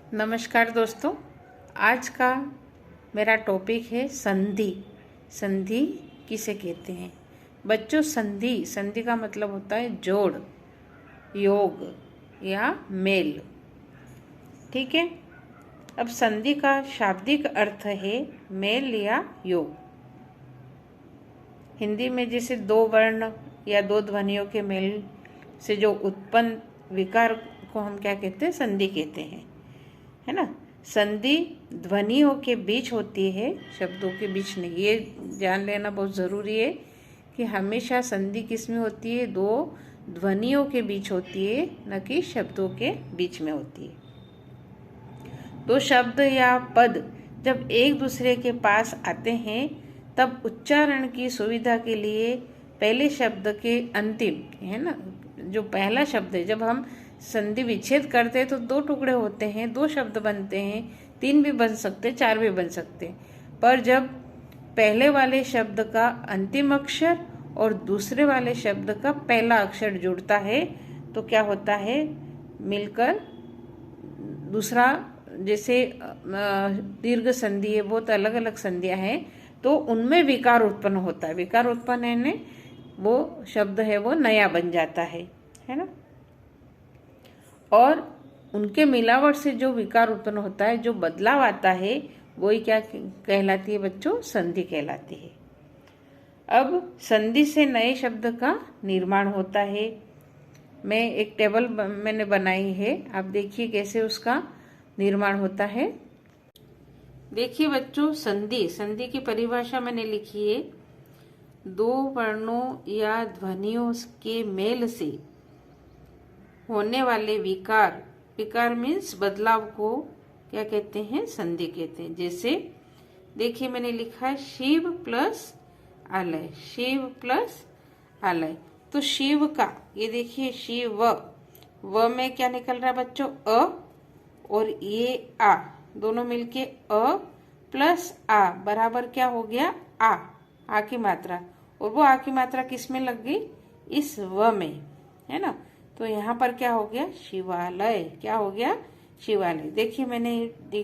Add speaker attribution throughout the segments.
Speaker 1: नमस्कार दोस्तों। आज का मेरा टॉपिक है संधि। संधि किसे कहते हैं बच्चों? संधि संधि का मतलब होता है जोड़, योग या मेल। ठीक है। अब संधि का शाब्दिक अर्थ है मेल या योग। हिंदी में जैसे दो वर्ण या दो ध्वनियों के मेल से जो उत्पन्न विकार को हम क्या कहते हैं? संधि कहते हैं, है ना। संधि ध्वनियों के बीच होती है, शब्दों के बीच नहीं। ये जान लेना बहुत ज़रूरी है कि हमेशा संधि किस में होती है? दो ध्वनियों के बीच होती है, न कि शब्दों के बीच में होती है। दो शब्द या पद जब एक दूसरे के पास आते हैं तब उच्चारण की सुविधा के लिए पहले शब्द के अंतिम, है ना, जो पहला शब्द है, जब हम संधि विच्छेद करते हैं तो दो टुकड़े होते हैं, दो शब्द बनते हैं, तीन भी बन सकते, चार भी बन सकते। पर जब पहले वाले शब्द का अंतिम अक्षर और दूसरे वाले शब्द का पहला अक्षर जुड़ता है तो क्या होता है? मिलकर दूसरा, जैसे दीर्घ संधि है, बहुत अलग अलग संधियां हैं, तो उनमें विकार उत्पन्न होता है। विकार उत्पन्न है वो शब्द है वो नया बन जाता है ना। और उनके मिलावट से जो विकार उत्पन्न होता है, जो बदलाव आता है, वही क्या कहलाती है बच्चों? संधि कहलाती है। अब संधि से नए शब्द का निर्माण होता है। मैं एक टेबल मैंने बनाई है, आप देखिए कैसे उसका निर्माण होता है। देखिए बच्चों, संधि संधि की परिभाषा मैंने लिखी है। दो वर्णों या ध्वनियों के मेल से होने वाले विकार, विकार मीन्स बदलाव को क्या कहते हैं? संधि कहते हैं। जैसे देखिए मैंने लिखा है शिव प्लस आलय, शिव प्लस आलय। तो शिव का, ये देखिए शिव, व में क्या निकल रहा है बच्चों? अ, और ये आ, दोनों मिलके अ प्लस आ बराबर क्या हो गया? आ की मात्रा। और वो आ की मात्रा किस में लग गई? इस व में, है ना। तो यहाँ पर क्या हो गया? शिवालय। क्या हो गया? शिवालय। देखिए मैंने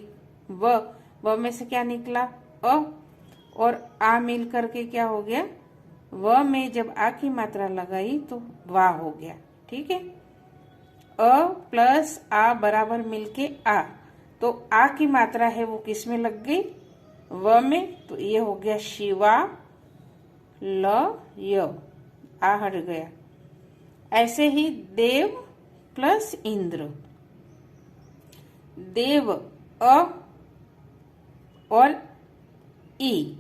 Speaker 1: व में से क्या निकला? अ, और आ मिल करके क्या हो गया? व में जब आ की मात्रा लगाई तो वा हो गया। ठीक है। अ प्लस आ बराबर मिलके आ, तो आ की मात्रा है वो किस में लग गई? व में। तो ये हो गया शिवा ल य, आ हट गया। ऐसे ही देव प्लस इंद्र, देव अ और ई,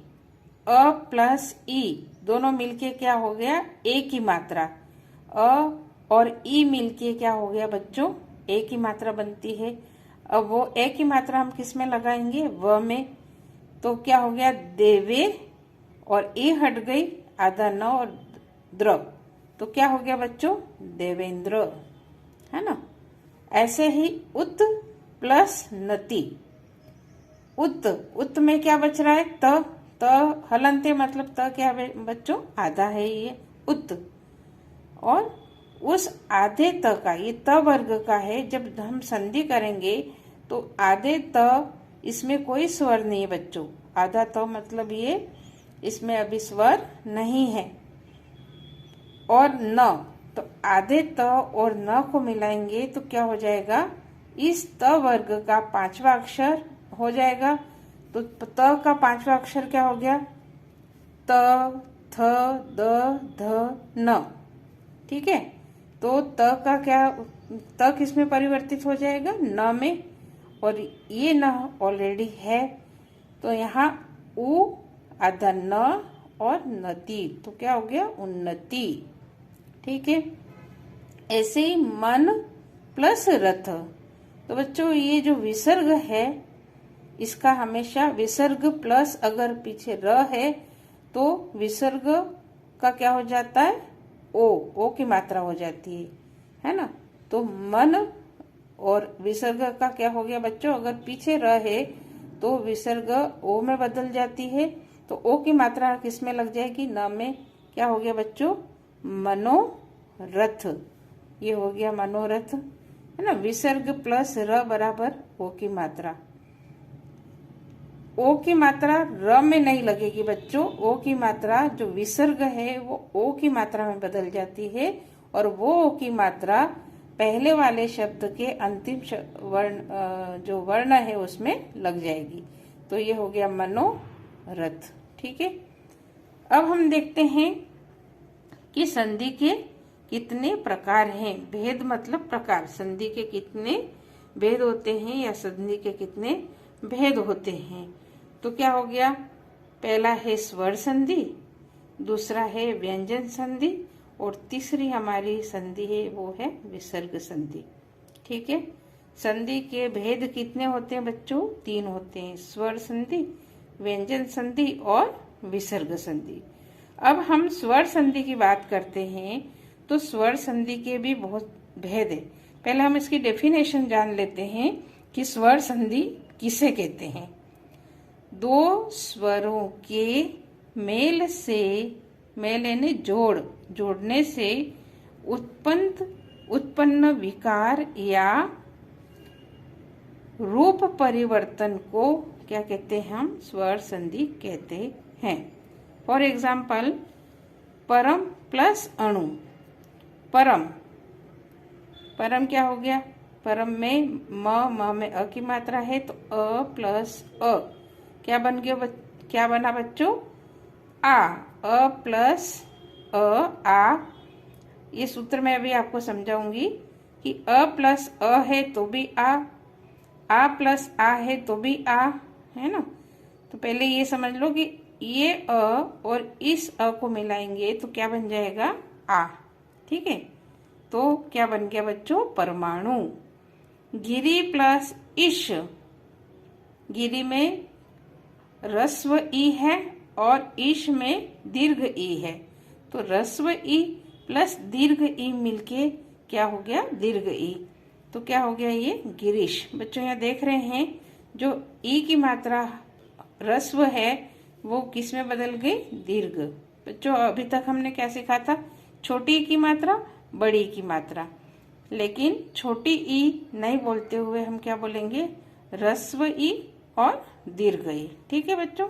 Speaker 1: अ प्लस ई दोनों मिलके क्या हो गया? ए की मात्रा। अ और ई मिलके क्या हो गया बच्चों? ए की मात्रा बनती है। अब वो ए की मात्रा हम किस में लगाएंगे? व में। तो क्या हो गया? देवे, और ए हट गई, आधा न और द्र, तो क्या हो गया बच्चों? देवेंद्र, है ना। ऐसे ही उत प्लस नति, उत, उत में क्या बच रहा है? त हलंते, मतलब त क्या है बच्चों? आधा है ये उत। और उस आधे त का, ये त वर्ग का है, जब हम संधि करेंगे तो आधे त, इसमें कोई स्वर नहीं है बच्चों। आधा त मतलब ये, इसमें अभी स्वर नहीं है। और न, तो आधे त और न को मिलाएंगे तो क्या हो जाएगा? इस त वर्ग का पांचवा अक्षर हो जाएगा। तो त का पांचवा अक्षर क्या हो गया? त, थ, द, ध, न। ठीक है। तो त का क्या, त किस में परिवर्तित हो जाएगा? न में। और ये न ऑलरेडी है, तो यहाँ उ आधा न और नति, तो क्या हो गया? उन्नति। ठीक है। ऐसे ही मन प्लस रथ, तो बच्चों ये जो विसर्ग है, इसका हमेशा विसर्ग प्लस अगर पीछे र है तो विसर्ग का क्या हो जाता है? ओ की मात्रा हो जाती है ना। तो मन और विसर्ग का क्या हो गया बच्चों? अगर पीछे र है तो विसर्ग ओ में बदल जाती है, तो ओ की मात्रा किस में लग जाएगी? न में। क्या हो गया बच्चों? मनोरथ, ये हो गया मनोरथ। है ना। विसर्ग प्लस र बराबर ओ की मात्रा। ओ की मात्रा र में नहीं लगेगी बच्चों। ओ की मात्रा जो विसर्ग है वो ओ की मात्रा में बदल जाती है और वो ओ की मात्रा पहले वाले शब्द के अंतिम वर्ण जो वर्ण है उसमें लग जाएगी। तो ये हो गया मनोरथ। ठीक है। अब हम देखते हैं कि संधि के कितने प्रकार हैं। भेद मतलब प्रकार। संधि के कितने भेद होते हैं या संधि के कितने भेद होते हैं। तो क्या हो गया, पहला है स्वर संधि, दूसरा है व्यंजन संधि और तीसरी हमारी संधि है वो है विसर्ग संधि। ठीक है। संधि के भेद कितने होते हैं बच्चों? 3 होते हैं, स्वर संधि, व्यंजन संधि और विसर्ग संधि। अब हम स्वर संधि की बात करते हैं तो स्वर संधि के भी बहुत भेद है। पहले हम इसकी डेफिनेशन जान लेते हैं कि स्वर संधि किसे कहते हैं। दो स्वरों के मेल से, मेल यानी जोड़ने से उत्पन्न विकार या रूप परिवर्तन को क्या कहते हैं? हम स्वर संधि कहते हैं। फॉर एग्जाम्पल, परम प्लस अणु। परम क्या हो गया? परम में म में अ की मात्रा है तो अ प्लस अ क्या बन गया? क्या बना बच्चों? आ। अ प्लस आ। ये सूत्र मैं अभी आपको समझाऊंगी कि अ प्लस अ है तो भी आ प्लस आ है तो भी आ, है ना। तो पहले ये समझ लो कि ये अ और इस अ को मिलाएंगे तो क्या बन जाएगा? आ। ठीक है। तो क्या बन गया बच्चों? परमाणु। गिरी प्लस ईश। गिरी में रस्व ई है और ईश में दीर्घ ई है, तो रस्व ई प्लस दीर्घ ई मिलके क्या हो गया? दीर्घ ई। तो क्या हो गया? ये गिरीश। बच्चों यहाँ देख रहे हैं जो ई की मात्रा रस्व है वो किस में बदल गई? दीर्घ। बच्चों अभी तक हमने क्या सीखा था? छोटी ई की मात्रा, बड़ी ई की मात्रा, लेकिन छोटी ई नहीं बोलते हुए हम क्या बोलेंगे? रस्व ई और दीर्घ ई। ठीक है बच्चों।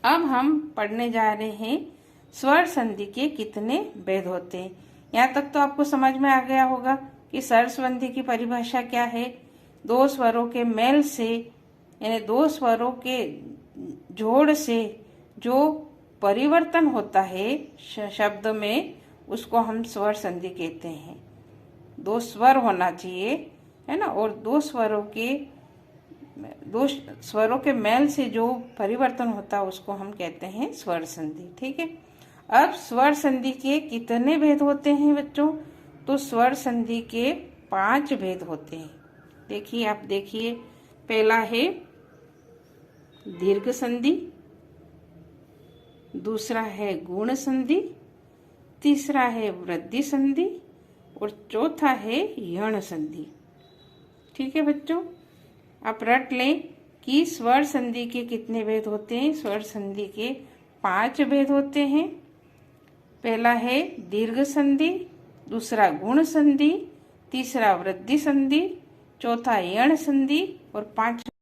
Speaker 1: अब हम पढ़ने जा रहे हैं स्वर संधि के कितने भेद होते हैं। यहाँ तक तो आपको समझ में आ गया होगा कि स्वर संधि की परिभाषा क्या है। दो स्वरों के मेल से यानी दो स्वरों के जोड़ से जो परिवर्तन होता है शब्द में उसको हम स्वर संधि कहते हैं। दो स्वर होना चाहिए, है ना, और दो स्वरों के मेल से जो परिवर्तन होता है उसको हम कहते हैं स्वर संधि। ठीक है। अब स्वर संधि के कितने भेद होते हैं बच्चों? तो स्वर संधि के 5 भेद होते हैं। देखिए, आप देखिए, पहला है दीर्घ संधि, दूसरा है गुण संधि, तीसरा है वृद्धि संधि और चौथा है यण संधि। ठीक है बच्चों, आप रट लें कि स्वर संधि के कितने भेद होते हैं। स्वर संधि के 5 भेद होते हैं। पहला है दीर्घ संधि, दूसरा गुण संधि, तीसरा वृद्धि संधि, चौथा यण संधि और 5